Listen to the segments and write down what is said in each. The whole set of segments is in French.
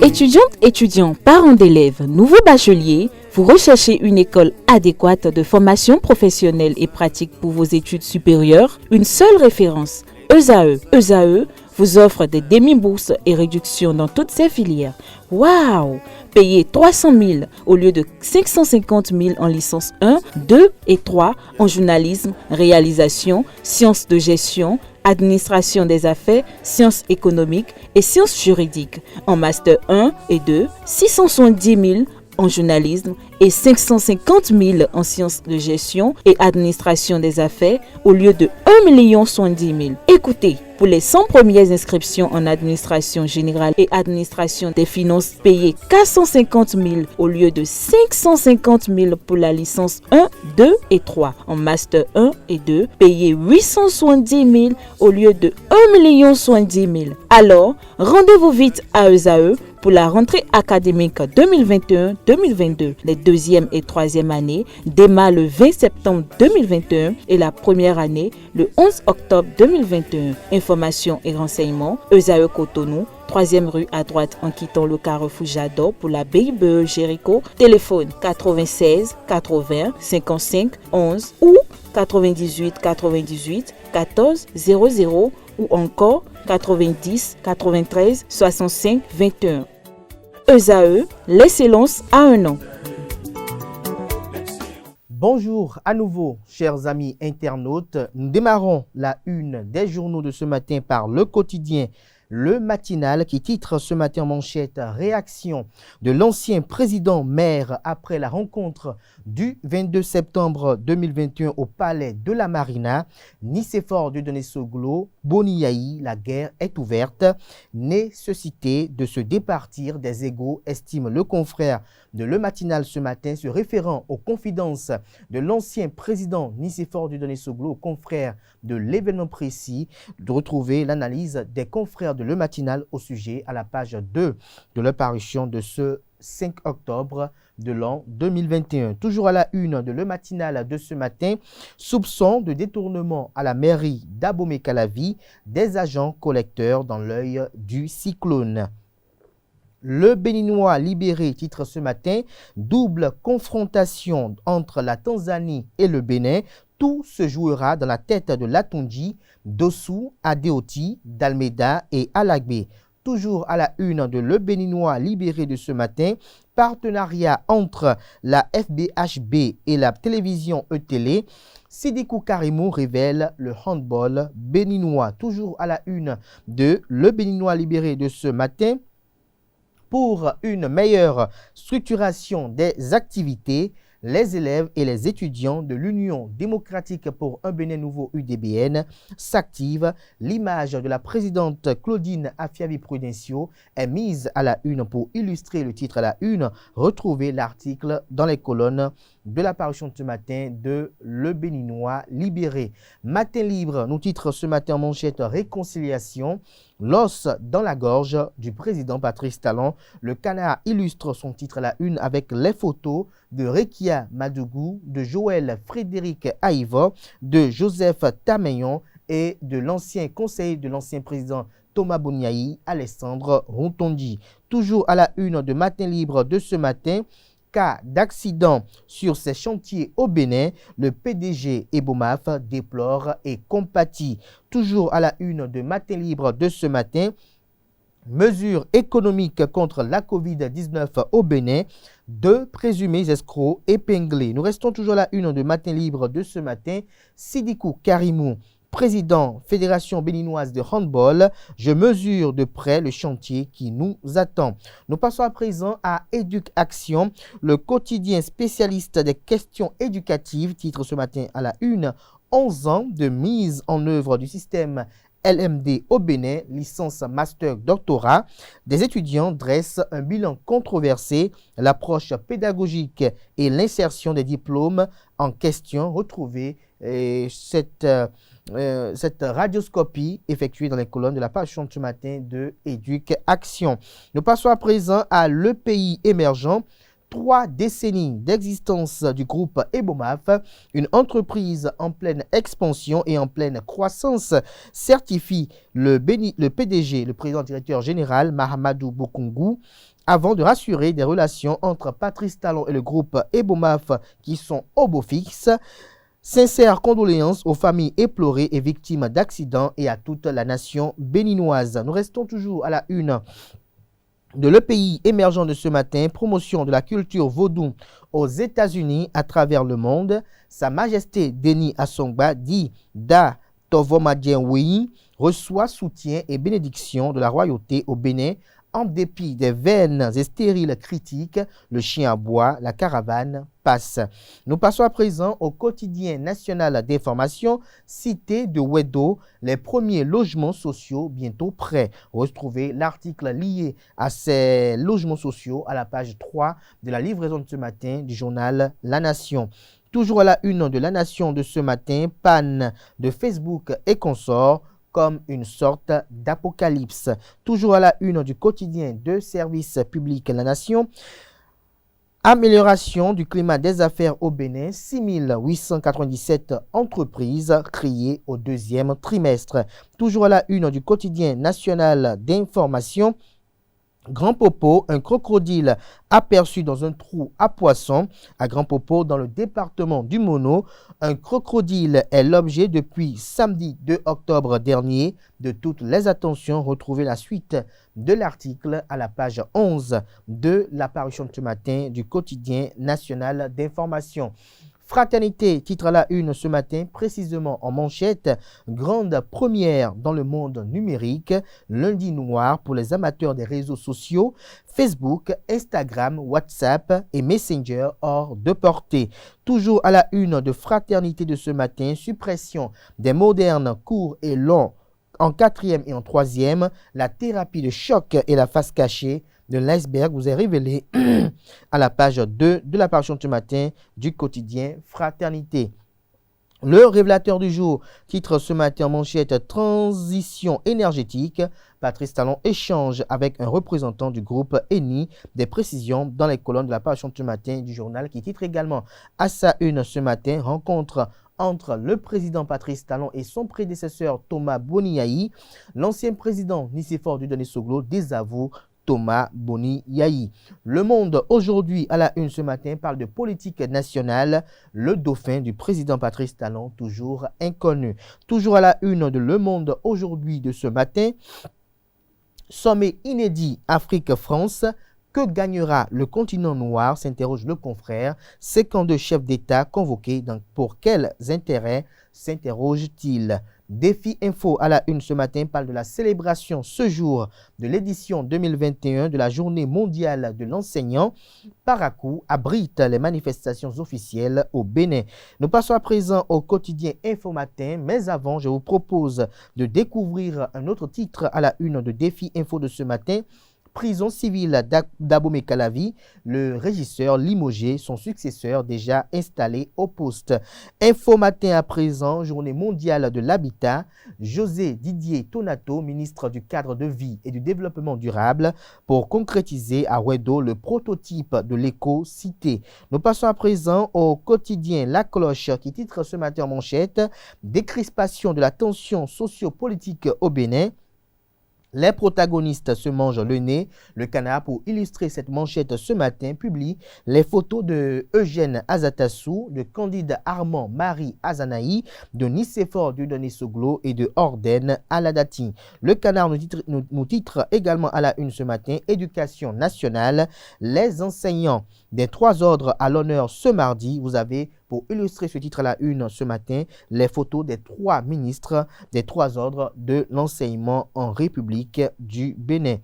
Étudiantes, étudiants, parents d'élèves, nouveaux bacheliers, vous recherchez une école adéquate de formation professionnelle et pratique pour vos études supérieures? Une seule référence, ESAE. ESAE vous offre des demi-bourses et réductions dans toutes ces filières. Waouh! Payez 300 000 au lieu de 550 000 en licence 1, 2 et 3 en journalisme, réalisation, sciences de gestion, administration des affaires, sciences économiques et sciences juridiques. En master 1 et 2, 670 000 en journalisme et 550 000 en sciences de gestion et administration des affaires au lieu de 1 070 000. Écoutez, pour les 100 premières inscriptions en administration générale et administration des finances, payez 450 000 au lieu de 550 000 pour la licence 1, 2 et 3. En master 1 et 2, payez 870 000 au lieu de 1 070 000. Alors, rendez-vous vite à ESAE pour la rentrée académique 2021-2022. Les deuxième et troisième années démarrent le 20 septembre 2021 et la première année le 11 octobre 2021. Informations et renseignements, ESAE Cotonou, 3e rue à droite en quittant le carrefour Jador pour la BIBE Jéricho. Téléphone 96 80 55 11 ou 98 98 14 00 ou encore 90 93 65 21. ESAE, l'excellence à un an. Bonjour à nouveau, chers amis internautes. Nous démarrons la une des journaux de ce matin par le quotidien Le Matinal qui titre ce matin en manchette « Réaction de l'ancien président maire après la rencontre du 22 septembre 2021 au palais de la Marina. Nicéphore Dieudonné Soglo, Boniaï, la guerre est ouverte. Nécessité de se départir des égos, estime le confrère de Le Matinal ce matin, se référant aux confidences de l'ancien président Nicéphore Dieudonné Soglo, confrère de l'événement précis, de retrouver l'analyse des confrères de Le Matinal au sujet à la page 2 de leur parution de ce 5 octobre de l'an 2021. Toujours à la une de Le Matinal de ce matin, soupçon de détournement à la mairie d'Abomey-Calavi, des agents collecteurs dans l'œil du cyclone. Le Béninois libéré titre ce matin « Double confrontation entre la Tanzanie et le Bénin ». Tout se jouera dans la tête de Latondi, Dossou, Adeoti, d'Almeida et Alagbé. Toujours à la une de Le Béninois libéré de ce matin, partenariat entre la FBHB et la télévision E-Télé. Sidikou Karimou révèle le handball béninois. Toujours à la une de Le Béninois libéré de ce matin, pour une meilleure structuration des activités, les élèves et les étudiants de l'Union démocratique pour un Bénin nouveau UDBN s'activent. L'image de la présidente Claudine Afiavi-Prudencio est mise à la une pour illustrer le titre à la une. Retrouvez l'article dans les colonnes de la parution de ce matin de Le Béninois libéré. Matin libre nous titre ce matin en manchette réconciliation. L'os dans la gorge du président Patrice Talon. Le Canard illustre son titre à la une avec les photos de Rekia Madougou, de Joël Frédéric Aïva, de Joseph Tameyon et de l'ancien conseiller de l'ancien président Thomas Boniaï, Alessandre Rontondi. Toujours à la une de Matin libre de ce matin, cas d'accident sur ces chantiers au Bénin, le PDG Ebomaf déplore et compatit. Toujours à la une de Matin libre de ce matin, mesures économiques contre la Covid-19 au Bénin, 2 présumés escrocs épinglés. Nous restons toujours à la une de Matin libre de ce matin, Sidikou Karimou, président Fédération béninoise de handball, je mesure de près le chantier qui nous attend. Nous passons à présent à Éduc Action, le quotidien spécialiste des questions éducatives, titre ce matin à la une, 11 ans de mise en œuvre du système LMD au Bénin, licence master doctorat. Des étudiants dressent un bilan controversé, l'approche pédagogique et l'insertion des diplômes en question. Retrouvez cette radioscopie effectuée dans les colonnes de la page de ce matin de Éduc Action. Nous passons à présent à Le Pays émergent. 3 décennies d'existence du groupe Ebomaf, une entreprise en pleine expansion et en pleine croissance, certifie le PDG, le président directeur général Mahamadou Bokungu, avant de rassurer des relations entre Patrice Talon et le groupe Ebomaf qui sont au beau fixe. Sincères condoléances aux familles éplorées et victimes d'accidents et à toute la nation béninoise. Nous restons toujours à la une de Le Pays émergent de ce matin, promotion de la culture vaudou aux États-Unis à travers le monde. Sa Majesté Denis Assongba dit Da Tovomadjenwi reçoit soutien et bénédiction de la royauté au Bénin. En dépit des vaines et stériles critiques, le chien aboie, la caravane passe. Nous passons à présent au quotidien national d'information, Cité de Wedo, les premiers logements sociaux bientôt prêts. Retrouvez l'article lié à ces logements sociaux à la page 3 de la livraison de ce matin du journal La Nation. Toujours à la une de La Nation de ce matin, panne de Facebook et consorts, comme une sorte d'apocalypse. Toujours à la une du quotidien de service public La Nation, amélioration du climat des affaires au Bénin, 6897 entreprises créées au deuxième trimestre. Toujours à la une du quotidien national d'information, Grand Popo, un crocodile aperçu dans un trou à poissons. À Grand Popo, dans le département du Mono, un crocodile est l'objet depuis samedi 2 octobre dernier de toutes les attentions. Retrouvez la suite de l'article à la page 11 de l'apparition de ce matin du quotidien national d'information. Fraternité, titre à la une ce matin, précisément en manchette, grande première dans le monde numérique, lundi noir pour les amateurs des réseaux sociaux, Facebook, Instagram, WhatsApp et Messenger hors de portée. Toujours à la une de Fraternité de ce matin, suppression des modernes courts et longs en 4e et en 3e, la thérapie de choc et la face cachée de l'iceberg vous est révélé à la page 2 de l'apparition de ce matin du quotidien Fraternité. Le révélateur du jour titre ce matin en manchette Transition énergétique. Patrice Talon échange avec un représentant du groupe Eni. Des précisions dans les colonnes de l'apparition de ce matin du journal qui titre également à sa une ce matin rencontre entre le président Patrice Talon et son prédécesseur Thomas Boni-Yayi. L'ancien président Nicéphore Dieudonné-Soglo désavoue Thomas Boni-Yayi. Le Monde aujourd'hui à la une ce matin parle de politique nationale. Le dauphin du président Patrice Talon toujours inconnu. Toujours à la une de Le Monde aujourd'hui de ce matin. Sommet inédit Afrique-France. Que gagnera le continent noir, s'interroge le confrère. 52 chefs d'État convoqués pour quels intérêts, s'interroge-t-il. Défi Info à la une ce matin parle de la célébration ce jour de l'édition 2021 de la Journée mondiale de l'enseignant. Parakou abrite les manifestations officielles au Bénin. Nous passons à présent au quotidien Info Matin, mais avant, je vous propose de découvrir un autre titre à la une de Défi Info de ce matin. Prison civile d'Abomey Calavi, le régisseur limogé, son successeur déjà installé au poste. Info Matin à présent, journée mondiale de l'habitat. José Didier Tonato, ministre du cadre de vie et du développement durable, pour concrétiser à Wedo le prototype de l'éco-cité. Nous passons à présent au quotidien La Cloche qui titre ce matin en manchette décrispation de la tension socio-politique au Bénin. Les protagonistes se mangent le nez. Le Canard, pour illustrer cette manchette ce matin, publie les photos de Eugène Azatassou, de Candide Armand Marie Azanaï, de Nicéphore Dieudonné-Soglo et de Orden Aladati. Le Canard nous titre également à la une ce matin, Éducation nationale, les enseignants des 3 ordres à l'honneur ce mardi. Vous avez, pour illustrer ce titre à la une ce matin, les photos des 3 ministres des 3 ordres de l'enseignement en République du Bénin.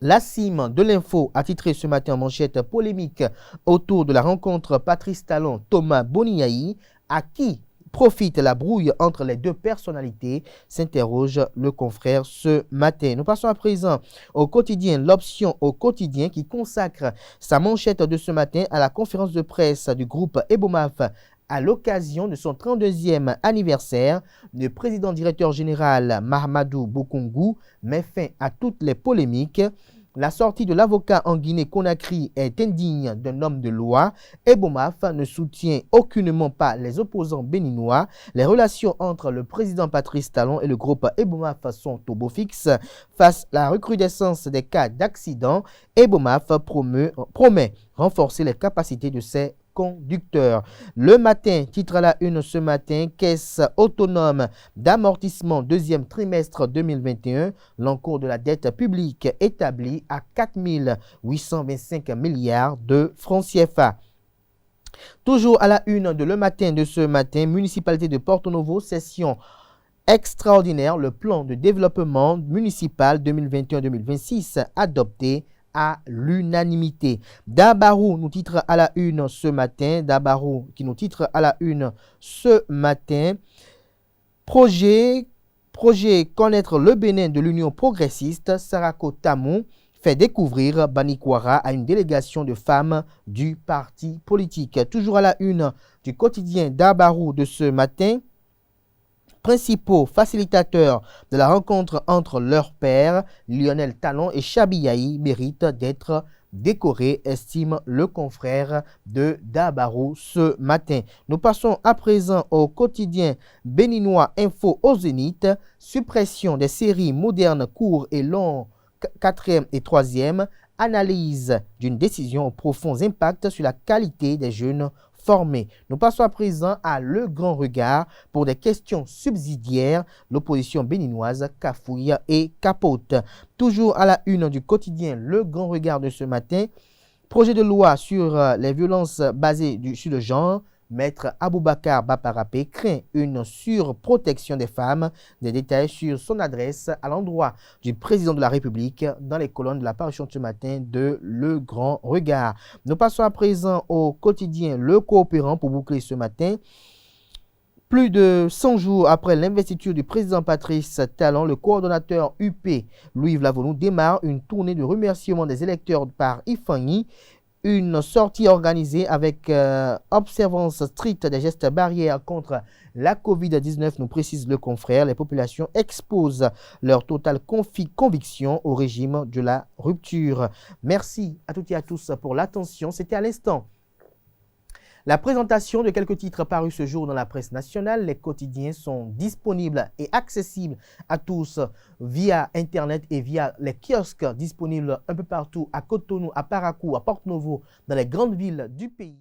La cime de l'info a titré ce matin en manchette polémique autour de la rencontre Patrice Talon-Thomas Boni-Yayi. À qui profite la brouille entre les 2 personnalités, s'interroge le confrère ce matin. Nous passons à présent au quotidien L'Option au quotidien qui consacre sa manchette de ce matin à la conférence de presse du groupe Ebomaf à l'occasion de son 32e anniversaire. Le président directeur général Mahamadou Bokungu met fin à toutes les polémiques. La sortie de l'avocat en Guinée-Conakry est indigne d'un homme de loi. Ebomaf ne soutient aucunement pas les opposants béninois. Les relations entre le président Patrice Talon et le groupe Ebomaf sont au beau fixe. Face à la recrudescence des cas d'accidents, Ebomaf promet renforcer les capacités de ses conducteurs. Le matin, titre à la une ce matin, caisse autonome d'amortissement deuxième trimestre 2021, l'encours de la dette publique établi à 4 825 milliards de francs CFA. Toujours à la une de Le Matin de ce matin, municipalité de Porto Novo, session extraordinaire, le plan de développement municipal 2021-2026 adopté à l'unanimité. Dabarou nous titre à la une ce matin. Dabarou qui nous titre à la une ce matin. Projet connaître le Bénin de l'Union progressiste. Sarako Tamou fait découvrir Banikwara à une délégation de femmes du parti politique. Toujours à la une du quotidien Dabarou de ce matin. Principaux facilitateurs de la rencontre entre leurs pères, Lionel Talon et Chabiaï, méritent d'être décorés, estime le confrère de Dabarou ce matin. Nous passons à présent au quotidien béninois Info au Zénith. Suppression des séries modernes, courts et longs, 4e et 3e. Analyse d'une décision aux profonds impacts sur la qualité des jeunes formés. Nous passons à présent à Le Grand Regard pour des questions subsidiaires. L'opposition béninoise cafouille et capote. Toujours à la une du quotidien Le Grand Regard de ce matin. Projet de loi sur les violences basées sur le genre. Maître Aboubakar Baparapé craint une surprotection des femmes. Des détails sur son adresse à l'endroit du président de la République dans les colonnes de la parution de ce matin de Le Grand Regard. Nous passons à présent au quotidien Le Coopérant pour boucler ce matin. Plus de 100 jours après l'investiture du président Patrice Talon, le coordonnateur UP, Louis Vlavonou, démarre une tournée de remerciements des électeurs par Ifani. Une sortie organisée avec observance stricte des gestes barrières contre la COVID-19, nous précise le confrère. Les populations exposent leur totale conviction au régime de la rupture. Merci à toutes et à tous pour l'attention. C'était à l'instant la présentation de quelques titres parus ce jour dans la presse nationale. Les quotidiens sont disponibles et accessibles à tous via Internet et via les kiosques disponibles un peu partout à Cotonou, à Parakou, à Porto Novo, dans les grandes villes du pays.